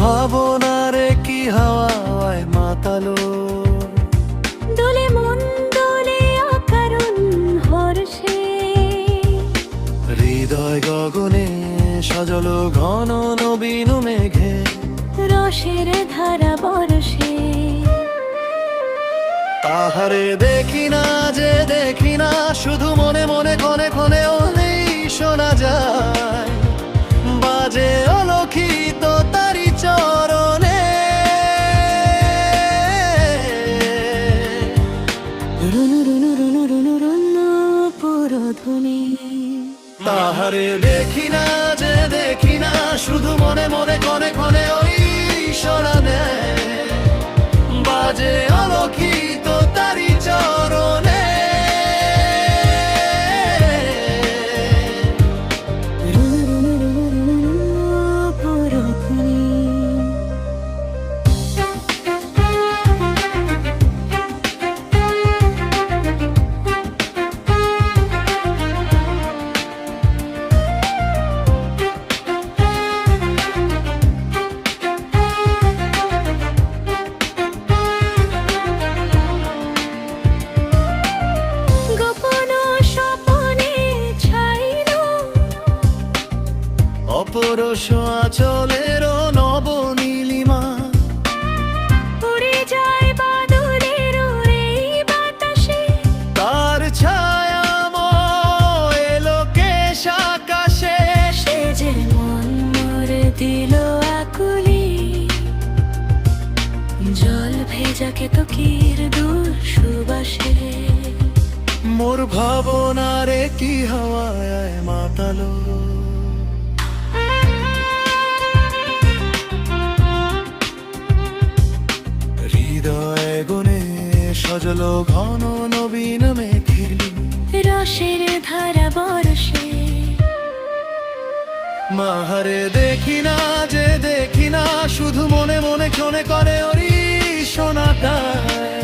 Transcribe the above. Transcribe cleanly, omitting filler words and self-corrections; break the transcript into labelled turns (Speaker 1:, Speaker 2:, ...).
Speaker 1: ভাবনার কি হাওয়ায় মাতালো,
Speaker 2: দোলে মন দোলে অকারণ হর্ষে,
Speaker 1: হৃদয় গগনে সাজলো ঘন নবীন মেঘে,
Speaker 2: রসের ধারা বরষে।
Speaker 1: তাহারে দেখি না যে দেখি না, শুধু মনে মনে ক্ষণে ক্ষণে ওলেই শোনা যায়, বাজে অলক্ষিত তারি চরণে।
Speaker 2: রুনু রুনু রুনু রুনু রুনু পুরোধ্বনি।
Speaker 1: তাহারে দেখি না যে দেখি না, শুধু মনে মনে ক্ষণে ক্ষণে ওই শোনা দেয়, বাজে অলক্ষিত তারি চরণে।
Speaker 2: রুনু রুনু রুনু রুনু রুনু পুরোধ্বনি।
Speaker 1: অপরশ আঁচলের নবনীলিমা,
Speaker 2: উড়ে যায় বাদলের এই বাতাসে,
Speaker 1: তার ছায়াময় লোকেশ আকাশে।
Speaker 2: সে যে মন মরে দিল আকুলি, জল ভেজাকে তো কির দূর সুবাসে।
Speaker 1: মোর ভাবনারে কি হাওয়ায় মাতালো, হৃদয় গুনে সজলো ঘন নবীন মেঘিলি,
Speaker 2: রসের ধারা বরষে।
Speaker 1: মাহারে দেখি না যে দেখি না, শুধু মনে মনে ক্ষণে করে ওরি শোনাটায়,